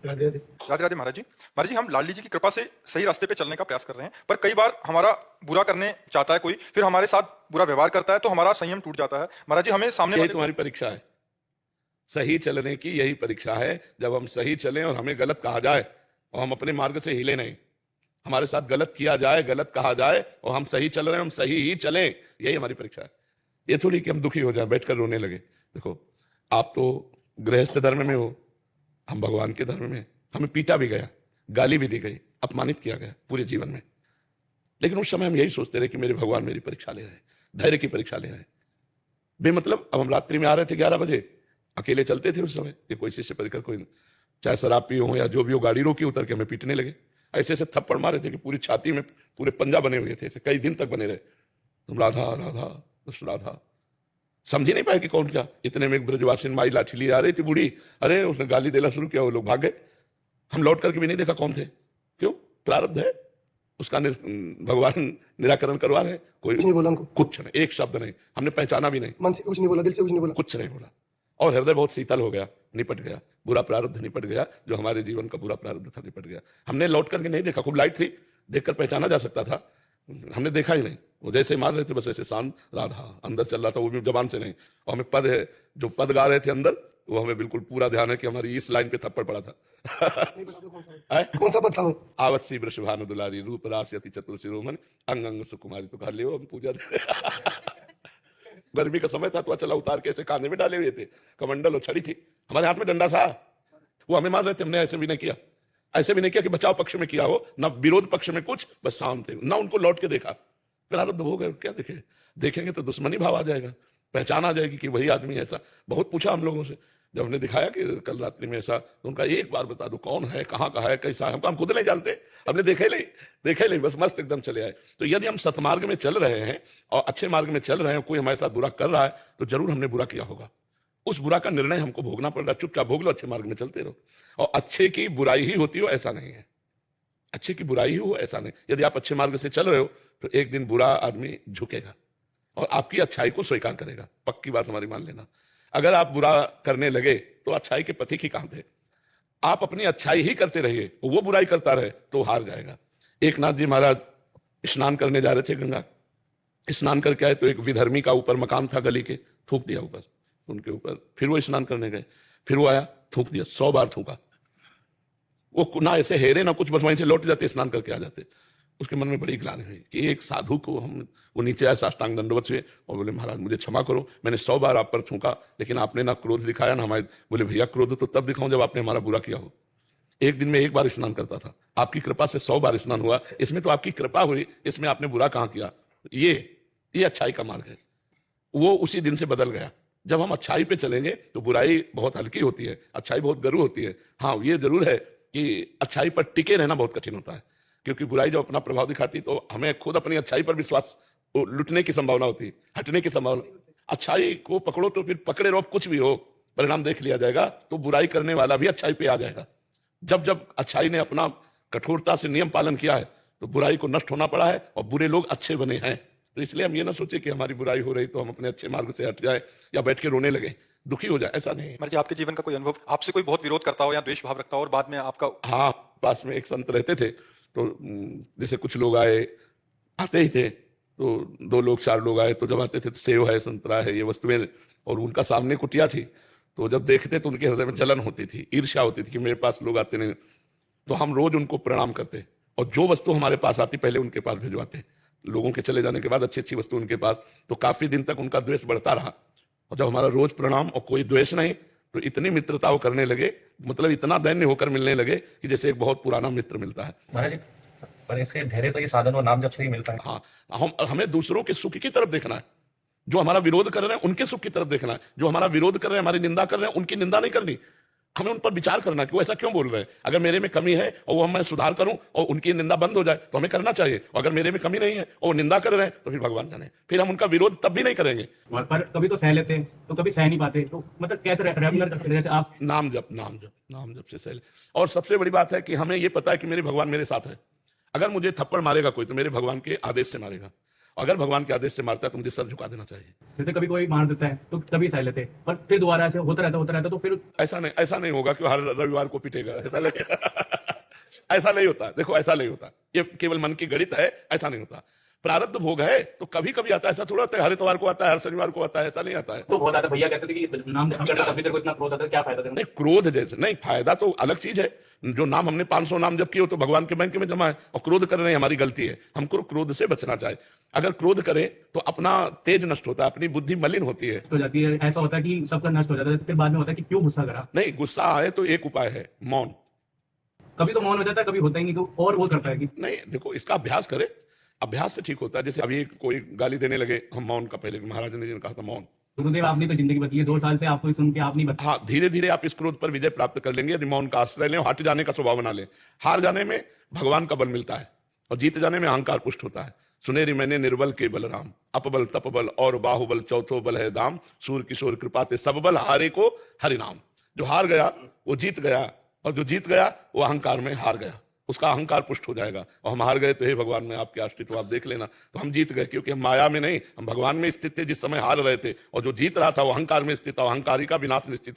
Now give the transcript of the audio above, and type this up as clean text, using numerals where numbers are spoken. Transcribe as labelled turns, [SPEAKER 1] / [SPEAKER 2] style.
[SPEAKER 1] राधे राधे।
[SPEAKER 2] राधे राधे महाराज जी। महाराज जी, हम लाली जी की कृपा से सही रास्ते पे चलने का प्रयास कर रहे हैं, पर कई बार हमारा बुरा करने चाहता है कोई, फिर हमारे साथ बुरा व्यवहार करता है तो हमारा संयम टूट जाता है। महाराज जी, हमें सामने
[SPEAKER 3] यही
[SPEAKER 2] वाले
[SPEAKER 3] तुम्हारी परीक्षा है, सही चलने की यही परीक्षा है। जब हम सही चलें और हमें गलत कहा जाए और हम अपने मार्ग से हिले नहीं, हमारे साथ गलत किया जाए, गलत कहा जाए और हम सही चल रहे हैं, हम सही ही चलें, यही हमारी परीक्षा है। ये थोड़ी कि हम दुखी हो जाए, बैठकर रोने लगे। देखो, आप तो गृहस्थ धर्म में हो, हम भगवान के धर्म में। हमें पीटा भी गया, गाली भी दी गई, अपमानित किया गया पूरे जीवन में, लेकिन उस समय हम यही सोचते रहे कि मेरे भगवान मेरी परीक्षा ले रहे हैं, धैर्य की परीक्षा ले रहे हैं। बेमतलब अब हम रात्रि में आ रहे थे 11 बजे, अकेले चलते थे उस समय, ये कोई शिष्य परिकर कोई चाहे शराब पी हो या जो भी हो, गाड़ी रोकी, उतर के हमें पीटने लगे। ऐसे ऐसे थप्पड़ मारे थे कि पूरी छाती में पूरे पंजा बने हुए थे, ऐसे कई दिन तक बने रहे। तुम राधा राधा दुष्ट राधा, समझ ही नहीं पाए कि कौन क्या। इतने में एक ब्रजवासिन माई लाठी लिए आ रही थी बूढ़ी, अरे उसने गाली देना शुरू किया, वो लोग भाग गए। हम लौट करके भी नहीं देखा कौन थे। क्यों? प्रारब्ध है उसका, भगवान निराकरण करवा रहे। कोई
[SPEAKER 1] कुछ नहीं बोला उनको,
[SPEAKER 3] कुछ नहीं, एक शब्द नहीं, हमने पहचाना भी नहीं,
[SPEAKER 1] मन से कुछ नहीं बोला, दिल से कुछ नहीं बोला,
[SPEAKER 3] कुछ नहीं बोला। और हृदय बहुत शीतल हो गया, निपट गया, बुरा प्रारब्ध निपट गया, जो हमारे जीवन का बुरा प्रारब्ध था निपट गया। हमने लौट करके नहीं देखा, खूब लाइट थी, देखकर पहचाना जा सकता था, हमने देखा ही नहीं। वो जैसे मार रहे थे बस ऐसे शांत राधा अंदर चल रहा था, वो भी जबान से नहीं। और हमें पद है, जो पद गा रहे थे अंदर, वो हमें बिल्कुल पूरा ध्यान है कि हमारी इस लाइन पे थप्पड़ पड़ा था।
[SPEAKER 1] कौन सा पद था वो?
[SPEAKER 3] आवत्सी वृषभानु दुलारी रूप राशि अति चतुर शिरोमणि अंग अंग सुकुमारी। तो कहा ले हम पूजा गर्मी का समय था तो चला उतार के ऐसे कांधे में डाले हुए थे, कमंडल और छड़ी थी, हमारे हाथ में डंडा था। वो हमें मार रहे थे, हमने ऐसे भी नहीं किया, ऐसे भी नहीं किया कि बचाव पक्ष में किया हो, ना विरोध पक्ष में कुछ, बस शांत थे, ना उनको लौट के देखा। प्रारब्ध हो गए, क्या देखे, देखेंगे तो दुश्मनी भाव आ जाएगा, पहचान आ जाएगी कि वही आदमी ऐसा। बहुत पूछा हम लोगों से, जब हमने दिखाया कि कल रात्रि में ऐसा, तो उनका एक बार बता दो कौन है, कहाँ का है, कैसा है। हम खुद नहीं जानते, हमने देखे नहीं, बस मस्त एकदम चले आए। तो यदि हम सतमार्ग में चल रहे हैं और अच्छे मार्ग में चल रहे हैं, कोई हमारे साथ बुरा कर रहा है तो जरूर हमने बुरा किया होगा, उस बुरा का निर्णय हमको भोगना पड़ रहा है। चुपचाप भोग लो, अच्छे मार्ग में चलते रहो। और अच्छे की बुराई ही होती हो ऐसा नहीं है, अच्छे की बुराई हो ऐसा नहीं। यदि आप अच्छे मार्ग से चल रहे हो तो एक दिन बुरा आदमी झुकेगा और आपकी अच्छाई को स्वीकार करेगा, पक्की बात हमारी मान लेना। अगर आप बुरा करने लगे तो अच्छाई के पथिक ही कहां थे। आप अपनी अच्छाई ही करते रहिए, वो बुराई करता रहे तो हार जाएगा। एक नाथ जी महाराज स्नान करने जा रहे थे गंगा, स्नान करके आए तो एक विधर्मी का ऊपर मकान था गली के, थूक दिया ऊपर उनके ऊपर। फिर वो स्नान करने गए, फिर वो आया, थूक दिया, 100 बार थूका। वो ना ऐसे हेरे ना कुछ, बस वहीं से लौट जाते, स्नान करके आ जाते। उसके मन में बड़ी ग्लानि हुई कि एक साधु को हम, वो नीचे आए साष्टांग दंडवत हुए और बोले महाराज मुझे क्षमा करो, मैंने 100 बार आप पर थूका, लेकिन आपने ना क्रोध दिखाया ना हमारे। बोले भैया क्रोध तो तब दिखाऊं जब आपने हमारा बुरा किया हो। एक दिन में एक बार स्नान करता था, आपकी कृपा से 100 बार स्नान हुआ, इसमें तो आपकी कृपा हुई, इसमें आपने बुरा कहां किया। ये अच्छाई का मार्ग है। वो उसी दिन से बदल गया। जब हम अच्छाई पे चलेंगे तो बुराई बहुत हल्की होती है, अच्छाई बहुत गरू होती है। हाँ, ये जरूर है कि अच्छाई पर टिके रहना बहुत कठिन होता है, क्योंकि बुराई जब अपना प्रभाव दिखाती तो हमें खुद अपनी अच्छाई पर विश्वास, लुटने की संभावना होती है, हटने की संभावना। अच्छाई को पकड़ो तो फिर पकड़े रहो, कुछ भी हो परिणाम देख लिया जाएगा। तो बुराई करने वाला भी अच्छाई पे आ जाएगा। जब जब अच्छाई ने अपना कठोरता से नियम पालन किया है तो बुराई को नष्ट होना पड़ा है और बुरे लोग अच्छे बने हैं। तो इसलिए हम ये ना सोचे कि हमारी बुराई हो रही तो हम अपने अच्छे मार्ग से हट जाए या बैठ के रोने लगे, दुखी हो जाए, ऐसा नहीं।
[SPEAKER 2] महाराज जी, आपके जीवन का कोई अनुभव, आपसे कोई बहुत विरोध करता हो या द्वेष भाव रखता हो और बाद में आपका?
[SPEAKER 3] हाँ, पास में एक संत रहते थे, तो जैसे कुछ लोग आते ही थे, तो 2 लोग 4 लोग आए, तो जब आते थे तो सेव है, संतरा है, ये वस्तुएं, और उनका सामने कुटिया थी, तो जब देखते तो उनके हृदय में जलन होती थी, ईर्ष्या होती थी कि मेरे पास लोग आते नहीं। तो हम रोज उनको प्रणाम करते और जो वस्तु हमारे पास आती पहले उनके पास भिजवाते। लोगों के चले जाने के बाद अच्छी अच्छी वस्तु उनके पास, तो काफी दिन तक उनका द्वेष बढ़ता रहा। और जब हमारा रोज प्रणाम और कोई द्वेष नहीं, तो इतनी मित्रता वो करने लगे, मतलब इतना दैन्य होकर मिलने लगे कि जैसे एक बहुत पुराना मित्र मिलता है।
[SPEAKER 4] महाराज जी, पर इससे धैर्य तो ये साधन और नाम जब से ही मिलता है।
[SPEAKER 3] हाँ, हमें दूसरों के सुख की तरफ देखना है। जो हमारा विरोध कर रहे हैं उनके सुख की तरफ देखना है, जो हमारा विरोध कर रहे हैं, हमारी निंदा कर रहे हैं, उनकी निंदा नहीं करनी। हमें उन पर विचार करना कि वो ऐसा क्यों बोल रहे हैं। अगर मेरे में कमी है और वो मैं सुधार करूं और उनकी निंदा बंद हो जाए तो हमें करना चाहिए। और अगर मेरे में कमी नहीं है और वो निंदा कर रहे हैं तो फिर भगवान जाने, फिर हम उनका विरोध तब भी नहीं करेंगे।
[SPEAKER 5] पर कभी तो सह लेते हैं तो कभी सह नहीं पाते, तो मतलब कैसे रेगुलर करते हैं? जैसे आप
[SPEAKER 3] नाम जप से सह ले। और सबसे बड़ी बात है कि हमें ये पता है कि मेरे भगवान मेरे साथ है। अगर मुझे थप्पड़ मारेगा कोई तो मेरे भगवान के आदेश से मारेगा, अगर भगवान के आदेश से मारता है तो मुझे सर झुका देना चाहिए।
[SPEAKER 5] जैसे कभी कोई मार देता है तो तभी सह लेते हैं, पर फिर दोबारा ऐसे होता रहता तो फिर
[SPEAKER 3] ऐसा नहीं होगा कि हर रविवार को पिटेगा, ऐसा नहीं होता। देखो ऐसा नहीं होता, ये केवल मन की गणित है, ऐसा नहीं होता। प्रारब्ध भोग है तो कभी कभी आता है, ऐसा थोड़ा होता है हर इतवार को आता है, हर शनिवार को आता है, ऐसा नहीं आता है।
[SPEAKER 5] तो बहुत आता भैया कहते थे कि नाम जप करता तभी तेरे को इतना क्रोध आता है, क्या फायदा तेरे
[SPEAKER 3] नहीं, क्रोध जैसे नहीं, फायदा तो अलग चीज है। जो नाम हमने 500 नाम जब किए हो तो भगवान के बैंक में जमा है, और क्रोध कर रहे हैं हमारी गलती है। हमको क्रोध से बचना चाहिए। अगर क्रोध करें तो अपना तेज नष्ट होता है, अपनी बुद्धि मलिन होती है।
[SPEAKER 5] हो जाती है, ऐसा होता है कि सबका नष्ट हो जाता है, फिर बाद में होता है कि क्यों गुस्सा करा।
[SPEAKER 3] नहीं, गुस्सा आए तो एक उपाय है, मौन।
[SPEAKER 5] कभी तो मौन हो जाता है, कभी होता ही नहीं, तो और वो करता है कि
[SPEAKER 3] नहीं, देखो इसका अभ्यास करें, अभ्यास से ठीक होता है। जैसे अभी कोई गाली देने लगे, हम मौन का, पहले महाराज ने कहा था मौन।
[SPEAKER 5] गुरुदेव आपने तो जिंदगी बताई है, 2 साल से आपको सुन के आप नहीं बता।
[SPEAKER 3] हाँ, धीरे धीरे आप इस क्रोध पर विजय प्राप्त कर लेंगे यदि मौन का आश्रय लें, हट जाने का स्वभाव बना लें। हार जाने में भगवान का बल मिलता है और जीत जाने में अहंकार पुष्ट होता है। सुनेरी मैंने निर्बल के बलराम, अपबल तपबल और बाहुबल चौथो बल है दाम, सूर किशोर कृपाते सब बल हारे को हरिनाम। जो हार गया वो जीत गया, और जो जीत गया वो अहंकार में हार गया, उसका अहंकार पुष्ट हो जाएगा। और हम हार गए तो हे भगवान में आपके अस्तित्व आप देख लेना, तो हम जीत गए, क्योंकि हम माया में नहीं, हम भगवान में स्थित थे जिस समय हार रहे थे। और जो जीत रहा था वो अहंकार में स्थित था, अहंकारी का विनाश निश्चित